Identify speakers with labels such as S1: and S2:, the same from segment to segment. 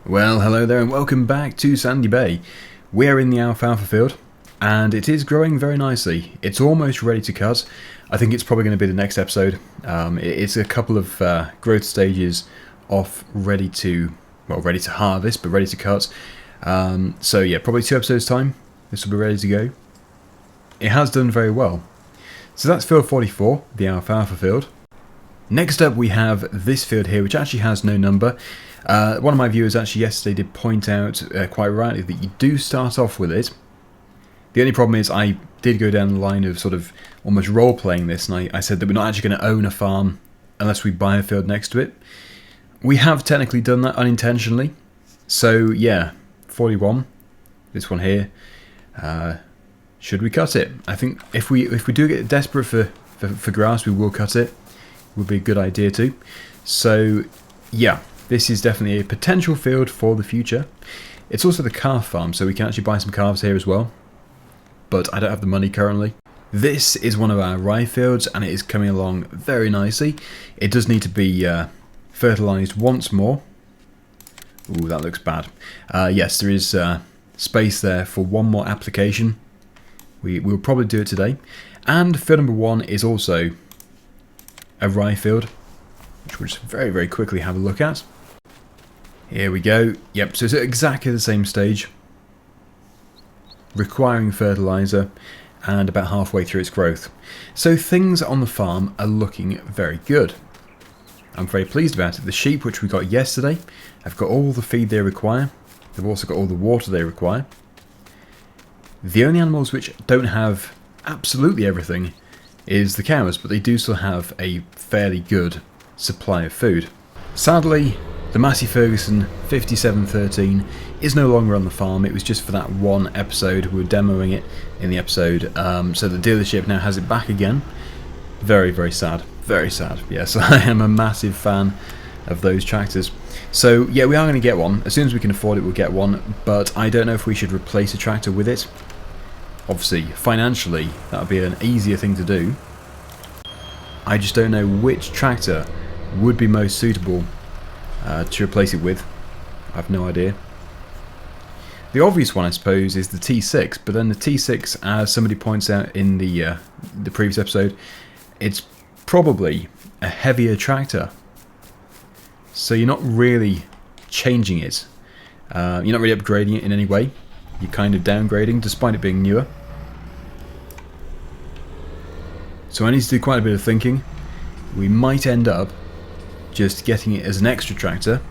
S1: Well, hello there and welcome back to Sandy Bay. We're in the alfalfa field and it is growing very nicely. It's almost ready to cut. I think it's probably going to be the next episode. It's a couple of growth stages off, ready to harvest, but ready to cut. So yeah, probably 2 episodes time, this will be ready to go. It has done very well. So that's field 44, the alfalfa field. Next up we have this field here, which actually has no number. One of my viewers actually yesterday did point out quite rightly that you do start off with it. The only problem is I did go down the line of sort of almost role-playing this, and I said that we're not actually going to own a farm unless we buy a field next to it. We have technically done that unintentionally. So yeah, 41, this one here. Should we cut it? I think if we do get desperate for grass, we will cut it. Would be a good idea too. So yeah, this is definitely a potential field for the future. It's also the calf farm, so we can actually buy some calves here as well. But I don't have the money currently. This is one of our rye fields and it is coming along very nicely. It does need to be fertilized once more. Ooh, that looks bad. Yes, there is space there for one more application. We'll probably do it today. And field number 1 is also a rye field, which we'll just very, very quickly have a look at. Here we go. Yep, so it's at exactly the same stage, requiring fertilizer, and about halfway through its growth. So things on the farm are looking very good. I'm very pleased about it. The sheep, which we got yesterday, have got all the feed they require. They've also got all the water they require. The only animals which don't have absolutely everything is the cows, but they do still have a fairly good supply of food. Sadly, the Massey Ferguson 5713 is no longer on the farm. It was just for that one episode. We were demoing it in the episode, so the dealership now has it back again. Very, very sad. Very sad. Yes, I am a massive fan of those tractors. So yeah, we are going to get one. As soon as we can afford it, we'll get one, but I don't know if we should replace a tractor with it. Obviously, financially, that would be an easier thing to do. I just don't know which tractor would be most suitable to replace it with. I have no idea. The obvious one, I suppose, is the T6, but then the T6, as somebody points out in the previous episode, it's probably a heavier tractor. So you're not really changing it. You're not really upgrading it in any way. You're kind of downgrading, despite it being newer. So I need to do quite a bit of thinking. We might end up just getting it as an extra tractor,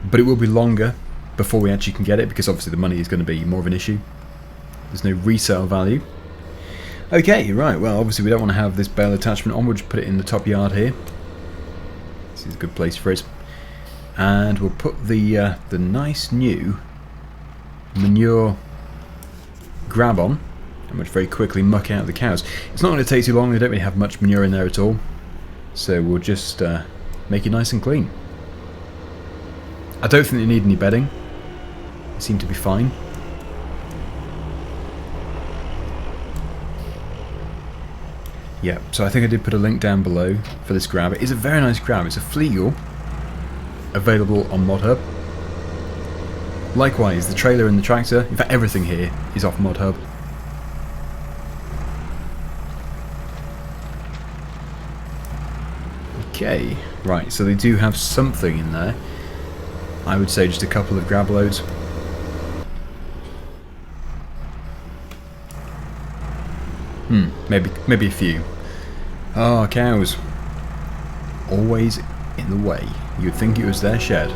S1: but it will be longer before we actually can get it, because obviously the money is going to be more of an issue. There's no resale value. Okay, right, well obviously we don't want to have this bale attachment on, we'll just put it in the top yard here. This is a good place for it. And we'll put the nice new manure grab on, and we'll very quickly muck out the cows. It's not going to take too long, they don't really have much manure in there at all, so we'll just make it nice and clean. I don't think they need any bedding, they seem to be fine. Yeah, so I think I did put a link down below for this grab. It is a very nice grab, it's a Fliegl, available on ModHub. Likewise, the trailer and the tractor, in fact everything here is off ModHub. Okay, right, so they do have something in there. I would say just a couple of grab loads. Maybe a few. Ah, cows. Always in the way. You'd think it was their shed.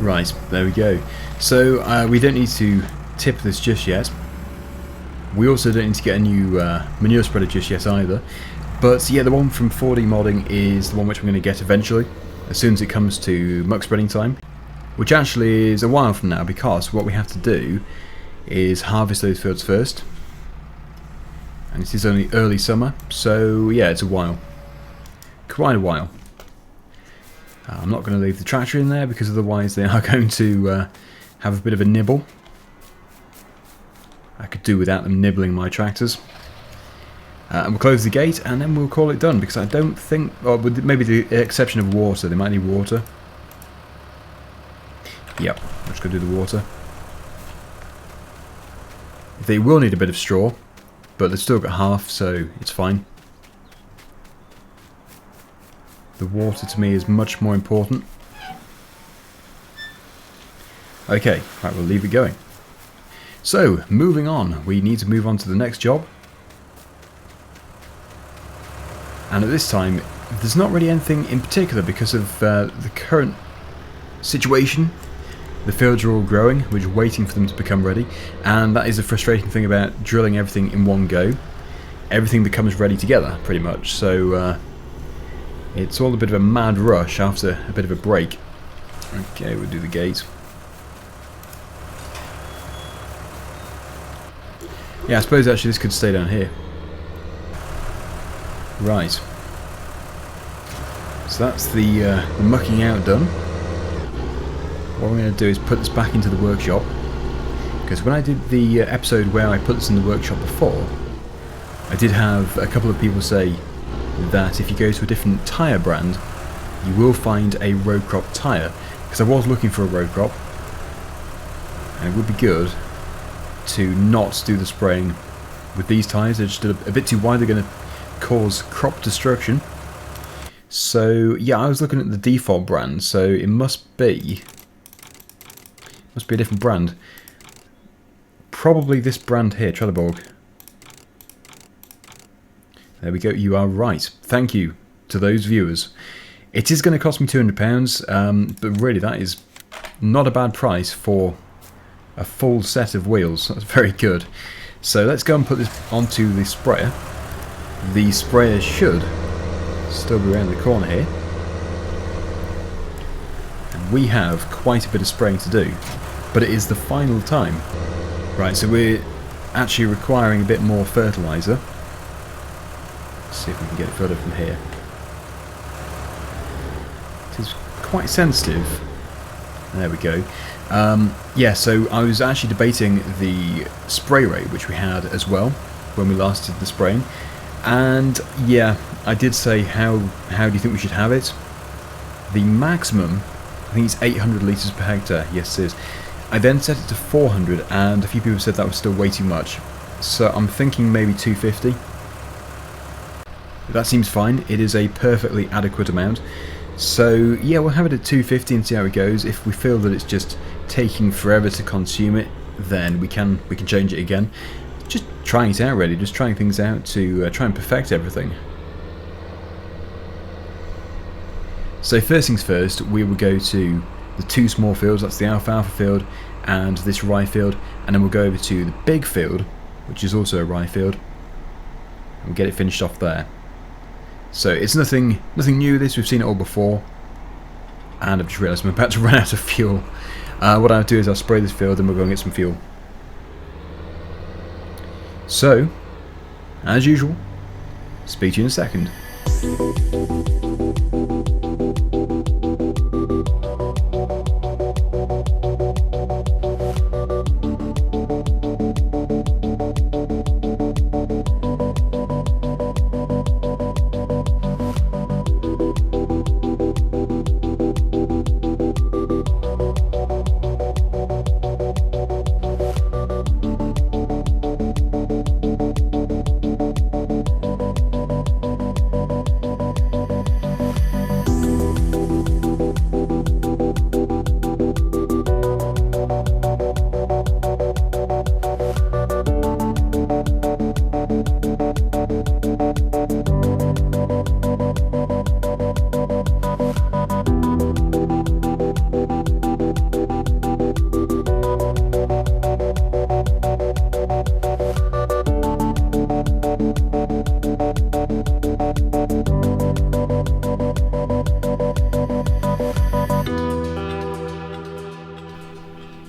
S1: Right, there we go. So we don't need to tip this just yet. We also don't need to get a new manure spreader just yet either. But yeah, the one from 4D modding is the one which we're going to get eventually, as soon as it comes to muck spreading time. Which actually is a while from now, because what we have to do is harvest those fields first. And it is only early summer, so yeah, it's a while. Quite a while. I'm not going to leave the tractor in there because otherwise they are going to have a bit of a nibble. I could do without them nibbling my tractors. And we'll close the gate and then we'll call it done, because I don't think, or with maybe the exception of water, they might need water. Yep, I'm just going to do the water. They will need a bit of straw, but they've still got half, so it's fine. The water to me is much more important. Okay, right, we'll leave it going. So, moving on, we need to move on to the next job. And at this time, there's not really anything in particular because of the current situation. The fields are all growing, we're just waiting for them to become ready, and that is the frustrating thing about drilling everything in one go. Everything becomes ready together, pretty much, so it's all a bit of a mad rush after a bit of a break. Okay, we'll do the gate. Yeah, I suppose actually this could stay down here. Right. So that's the mucking out done. What I'm going to do is put this back into the workshop, because when I did the episode where I put this in the workshop before, I did have a couple of people say that if you go to a different tyre brand, you will find a row crop tyre, because I was looking for a row crop, and it would be good to not do the spraying with these tyres. They're just a bit too wide, they're going to cause crop destruction. So yeah, I was looking at the default brand, so it must be a different brand. Probably this brand here, Trelleborg. There we go, you are right. Thank you to those viewers. It is going to cost me £200, but really that is not a bad price for a full set of wheels. That's very good. So let's go and put this onto the sprayer. The sprayer should still be around the corner here. And we have quite a bit of spraying to do, but it is the final time. Right, so we're actually requiring a bit more fertilizer. Let's see if we can get it further from here. It is quite sensitive. There we go. Yeah, so I was actually debating the spray rate which we had as well when we last did the spraying, and yeah, I did say how do you think we should have it? The maximum, I think it's 800 litres per hectare. Yes, it is. I then set it to 400, and a few people said that was still way too much, so I'm thinking maybe 250. That seems fine. It is a perfectly adequate amount. So yeah, we'll have it at 250 and see how it goes. If we feel that it's just taking forever to consume it, then we can change it again. Just trying it out, really, just trying things out to try and perfect everything. So first things first, we will go to the two small fields. That's the alfalfa field and this rye field, and then we'll go over to the big field, which is also a rye field, and we'll get it finished off there. So it's nothing new with this, we've seen it all before. And I've just realised I'm about to run out of fuel. What I'll do is I'll spray this field and we'll go and get some fuel. So, as usual, speak to you in a second.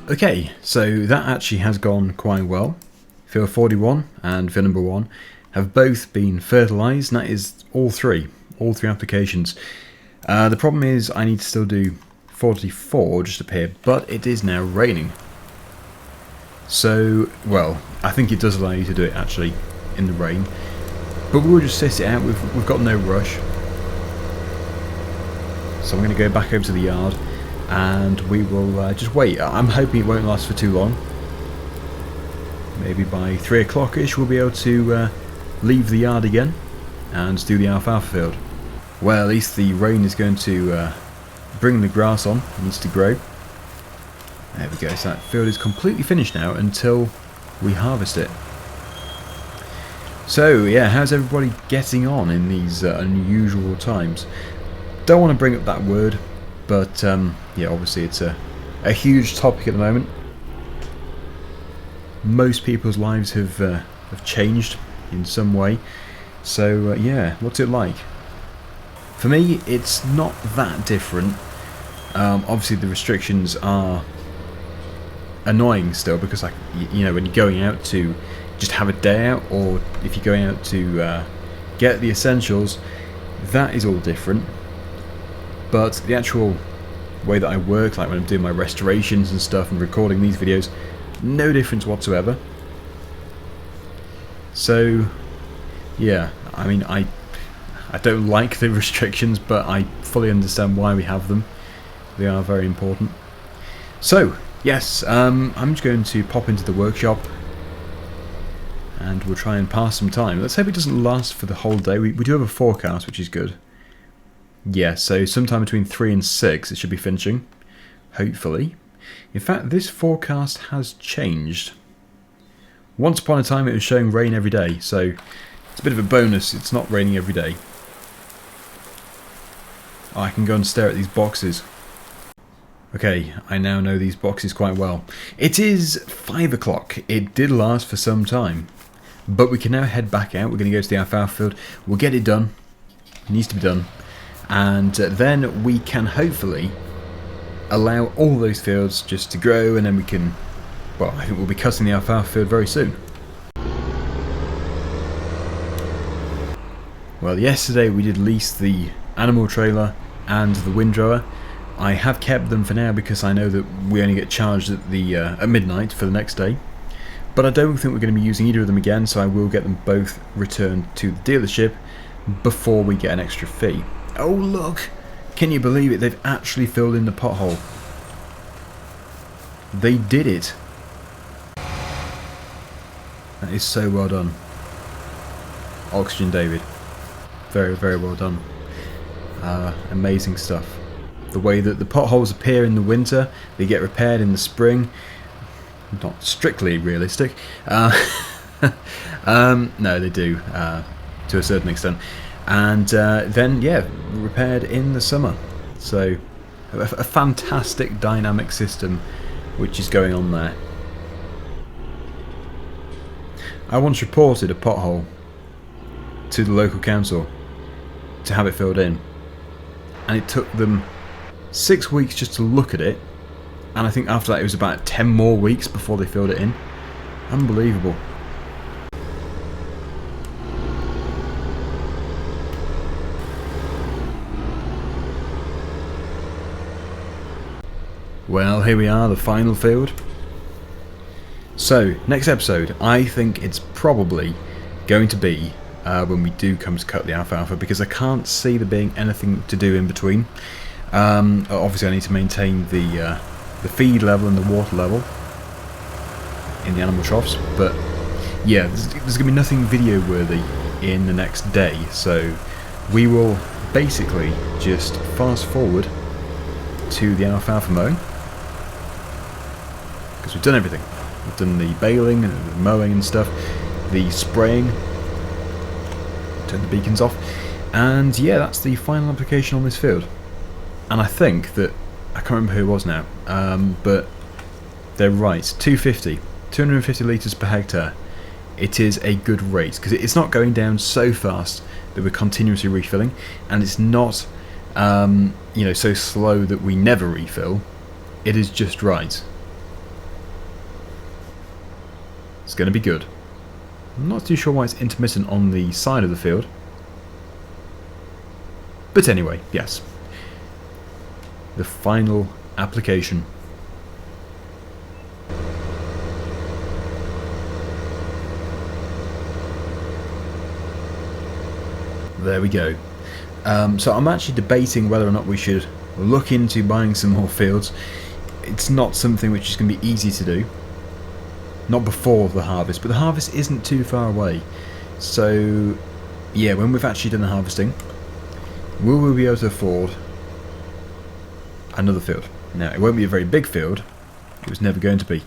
S1: Okay, so that actually has gone quite well. Field 41 and field number 1 have both been fertilised, and that is all three applications. The problem is I need to still do 44 just up here, but it is now raining. So, well, I think it does allow you to do it actually in the rain, but we'll just sit it out. We've got no rush. So I'm going to go back over to the yard and we will just wait. I'm hoping it won't last for too long. Maybe by 3 o'clock-ish we'll be able to leave the yard again and do the alfalfa field. Well, at least the rain is going to bring the grass on. It needs to grow. There we go, so that field is completely finished now until we harvest it. So yeah, how's everybody getting on in these unusual times? Don't want to bring up that word, but yeah, obviously it's a huge topic at the moment. Most people's lives have changed in some way. So yeah, what's it like? For me, it's not that different. Obviously the restrictions are annoying still, because like, you know, when you're going out to just have a day out, or if you're going out to get the essentials, that is all different. But the actual way that I work, like when I'm doing my restorations and stuff and recording these videos, no difference whatsoever. So yeah, I mean, I don't like the restrictions, but I fully understand why we have them. They are very important. So yes, I'm just going to pop into the workshop and we'll try and pass some time. Let's hope it doesn't last for the whole day. We do have a forecast, which is good. Yeah, so sometime between 3 and 6 it should be finishing, hopefully. In fact, this forecast has changed. Once upon a time it was showing rain every day, so it's a bit of a bonus it's not raining every day. Oh, I can go and stare at these boxes. Okay, I now know these boxes quite well. It is 5 o'clock. It did last for some time. But we can now head back out. We're going to go to the alfalfa field. We'll get it done. It needs to be done. And then we can hopefully allow all those fields just to grow, and then we can, well, I think we'll be cutting the alfalfa field very soon. Well, yesterday we did lease the animal trailer and the windrower. I have kept them for now because I know that we only get charged at midnight for the next day. But I don't think we're going to be using either of them again, so I will get them both returned to the dealership before we get an extra fee. Oh look! Can you believe it? They've actually filled in the pothole. They did it. That is so well done. Oxygen David. Very, very well done. Amazing stuff. The way that the potholes appear in the winter, they get repaired in the spring. Not strictly realistic. No, they do, to a certain extent. And then, yeah, repaired in the summer. So, a fantastic dynamic system which is going on there. I once reported a pothole to the local council to have it filled in. And it took them 6 weeks just to look at it. And I think after that it was about 10 more weeks before they filled it in. Unbelievable. Well, here we are, the final field. So, next episode, I think it's probably going to be when we do come to cut the alfalfa, because I can't see there being anything to do in between. Obviously I need to maintain the feed level and the water level in the animal troughs, but yeah, there's going to be nothing video worthy in the next day, so we will basically just fast forward to the alfalfa mowing, because we've done everything. We've done the baling and the mowing and stuff, the spraying, turn the beacons off, and yeah, that's the final application on this field. And I think that, I can't remember who it was now, but they're right, 250 litres per hectare. It is a good rate, because it's not going down so fast that we're continuously refilling, and it's not you know, so slow that we never refill. It is just right. It's going to be good. I'm not too sure why it's intermittent on the side of the field. But anyway, yes. The final application. There we go. So I'm actually debating whether or not we should look into buying some more fields. It's not something which is going to be easy to do. Not before the harvest, but the harvest isn't too far away. So, yeah, when we've actually done the harvesting, will we be able to afford another field? Now, it won't be a very big field. It was never going to be.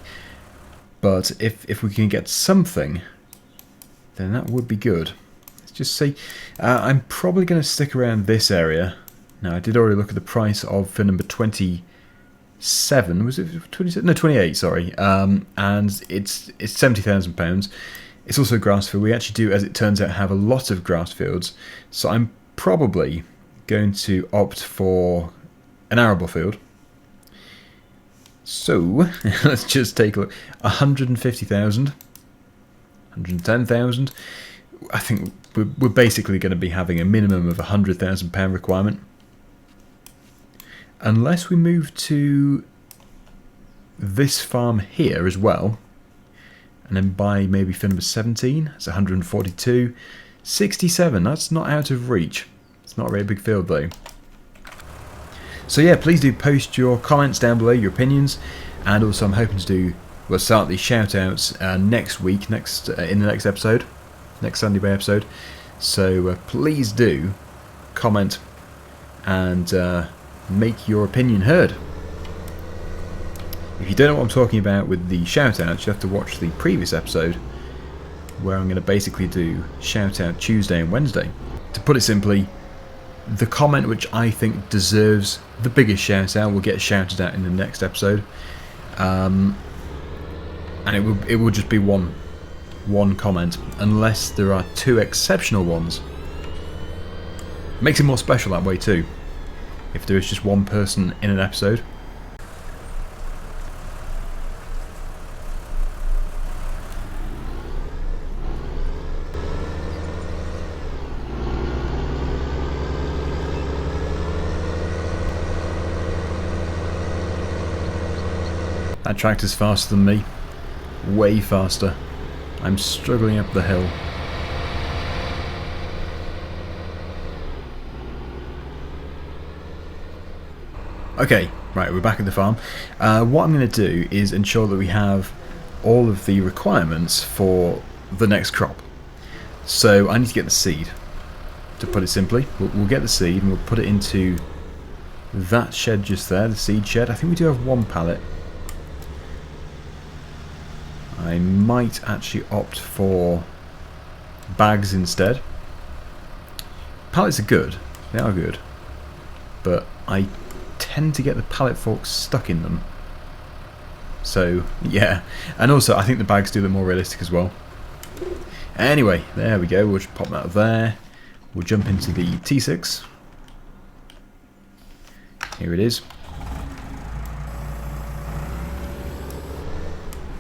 S1: But if we can get something, then that would be good. Let's just see. I'm probably going to stick around this area. Now, I did already look at the price of field number 27. Was it 27? No, 28, sorry. And it's £70,000. It's also a grass field. We actually do, as it turns out, have a lot of grass fields. So I'm probably going to opt for an arable field. So, let's just take a look. 150,000. 110,000. I think we're basically going to be having a minimum of £100,000 requirement. Unless we move to this farm here as well, and then buy maybe field number 17, that's 142. 67, that's not out of reach. It's not a very big field though. So yeah, please do post your comments down below, your opinions, and also I'm hoping to start these shout outs next week, in the next episode, next Sandy Bay episode. So please do comment and make your opinion heard. If you don't know what I'm talking about with the shout outs, you have to watch the previous episode where I'm going to basically do shout out Tuesday and Wednesday. To put it simply, the comment which I think deserves the biggest shout out will get shouted out in the next episode, and it will just be one comment, unless there are two exceptional ones. Makes it more special that way too, if there is just one person in an episode. That tractor's faster than me. Way faster. I'm struggling up the hill. Okay, right, we're back at the farm. What I'm going to do is ensure that we have all of the requirements for the next crop. So I need to get the seed. To put it simply, we'll get the seed and we'll put it into that shed just there, the seed shed. I think we do have one pallet. I might actually opt for bags instead. Pallets are good, they are good, but I tend to get the pallet forks stuck in them. So yeah, and also I think the bags do look more realistic as well. Anyway, there we go, we'll just pop that there. We'll jump into the T6. Here it is.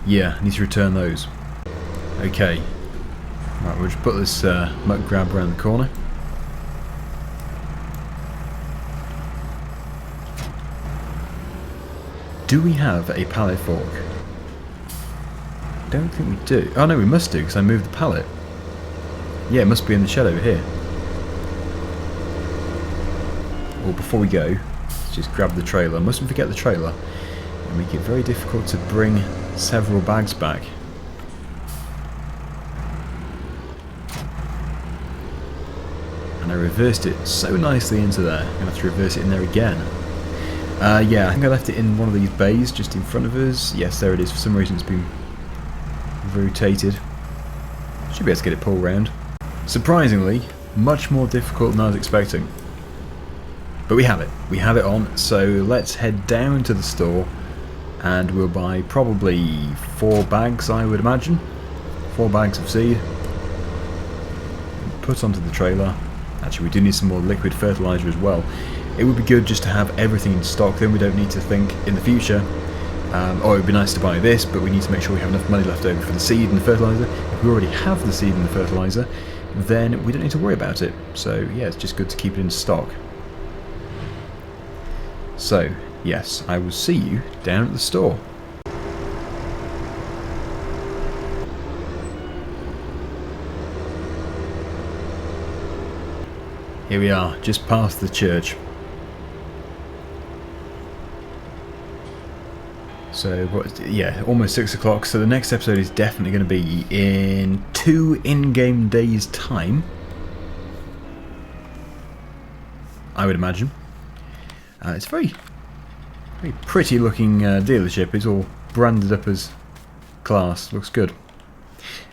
S1: Yeah, I need to return those. Okay. Right, we'll just put this muck grab around the corner. Do we have a pallet fork? Don't think we do. Oh no, we must do, because I moved the pallet. Yeah, it must be in the shed over here. Well, before we go, let's just grab the trailer. Mustn't forget the trailer. And make it very difficult to bring several bags back. And I reversed it so nicely into there. I'm going to have to reverse it in there again. Yeah, I think I left it in one of these bays just in front of us. Yes, there it is. For some reason it's been rotated. Should be able to get it pulled round. Surprisingly, much more difficult than I was expecting. But we have it. We have it on. So let's head down to the store. And we'll buy probably 4 bags, I would imagine. 4 bags of seed. Put onto the trailer. Actually, we do need some more liquid fertilizer as well. It would be good just to have everything in stock, then we don't need to think in the future, Oh, it would be nice to buy this, but we need to make sure we have enough money left over for the seed and the fertilizer. If we already have the seed and the fertilizer, then we don't need to worry about it. So yeah, it's just good to keep it in stock. So yes, I will see you down at the store. Here we are, just past the church. So, yeah, almost 6 o'clock, so the next episode is definitely going to be in 2 in-game days' time. I would imagine. It's a very pretty looking dealership. It's all branded up as class. Looks good.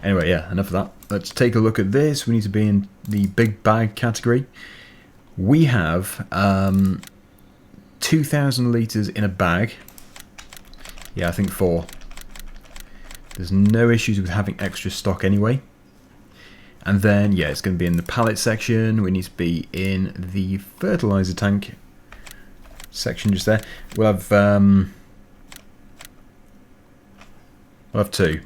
S1: Anyway, yeah, enough of that. Let's take a look at this. We need to be in the big bag category. We have 2,000 litres in a bag. Yeah, I think 4. There's no issues with having extra stock anyway. And then, yeah, it's going to be in the pallet section. We need to be in the fertilizer tank section just there. We'll have 2.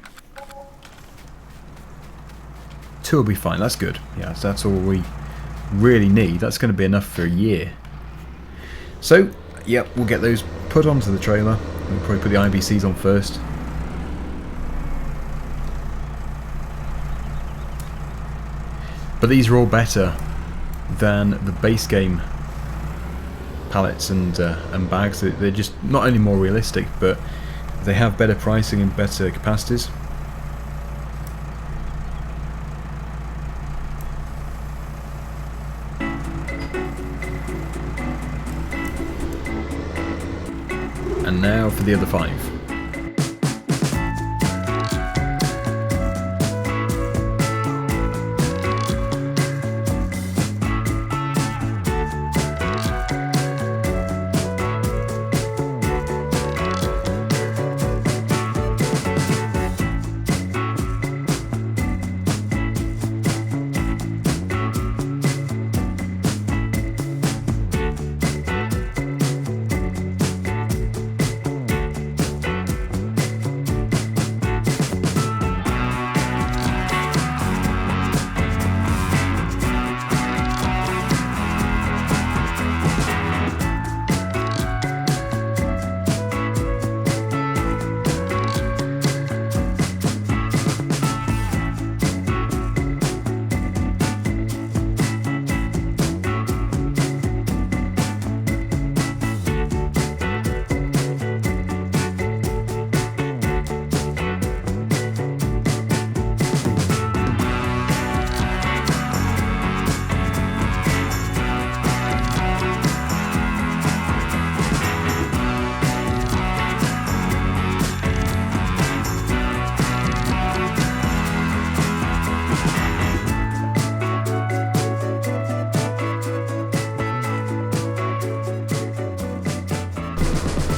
S1: 2 will be fine. That's good. Yeah, so that's all we really need. That's going to be enough for a year. So, yep, we'll get those put onto the trailer. We'll probably put the IBCs on first. But these are all better than the base game pallets and bags. They're just not only more realistic, but they have better pricing and better capacities. And now for the other 5.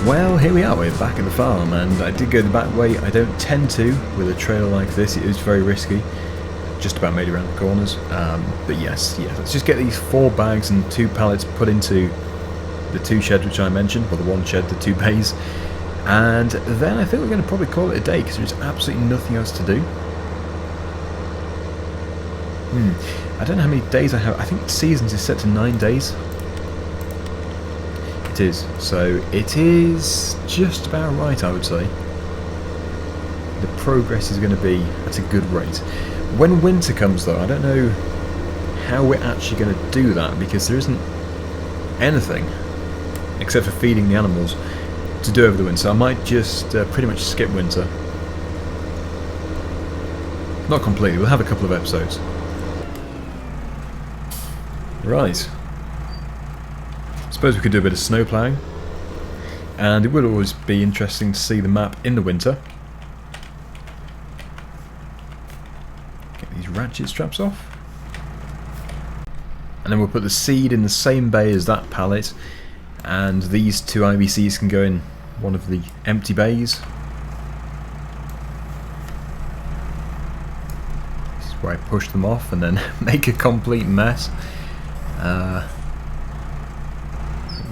S1: Well, here we are, we're back at the farm, and I did go the back way. I don't tend to with a trailer like this. It is very risky. Just about made it around the corners. But yes, yeah, let's just get these 4 bags and 2 pallets put into the 2 sheds which I mentioned, or the 1 shed, the 2 bays. And then I think we're going to probably call it a day, because there's absolutely nothing else to do. I don't know how many days I have. I think seasons is set to 9 days. It is, so it is just about right, I would say. The progress is going to be at a good rate. When winter comes though, I don't know how we're actually going to do that, because there isn't anything except for feeding the animals to do over the winter. I might just pretty much skip winter. Not completely, we'll have a couple of episodes. Right. Suppose we could do a bit of snow ploughing, and it would always be interesting to see the map in the winter. Get these ratchet straps off, and then we'll put the seed in the same bay as that pallet, and these 2 IBCs can go in one of the empty bays. This is where I push them off and then make a complete mess.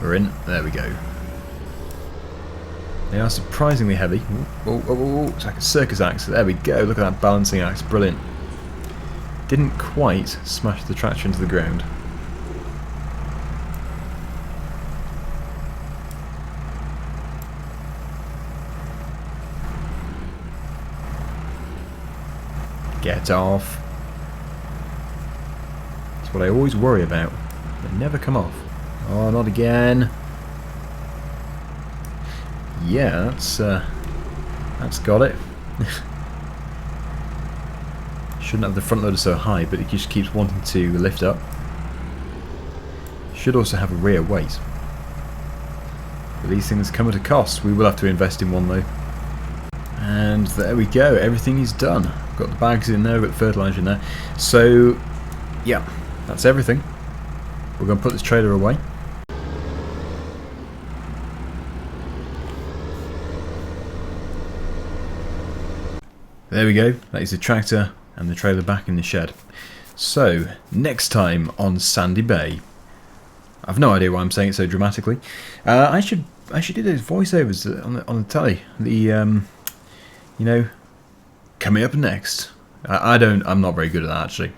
S1: We're in. There we go. They are surprisingly heavy. Oh, it's like a circus axe. There we go. Look at that balancing axe. Brilliant. Didn't quite smash the tractor into the ground. Get off. That's what I always worry about. They never come off. Oh, not again. Yeah, that's got it. Shouldn't have the front loader so high, but it just keeps wanting to lift up. Should also have a rear weight. But these things come at a cost. We will have to invest in one though. And there we go, everything is done. Got the bags in there, got the fertilizer in there. So, yeah, that's everything. We're going to put this trailer away. There we go, that is the tractor and the trailer back in the shed. So, next time on Sandy Bay. I've no idea why I'm saying it so dramatically. I should do those voiceovers on the telly. You know, coming up next. I'm not very good at that actually.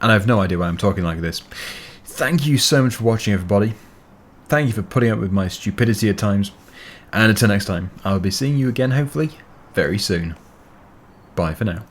S1: And I have no idea why I'm talking like this. Thank you so much for watching, everybody. Thank you for putting up with my stupidity at times. And until next time, I'll be seeing you again hopefully very soon. Bye for now.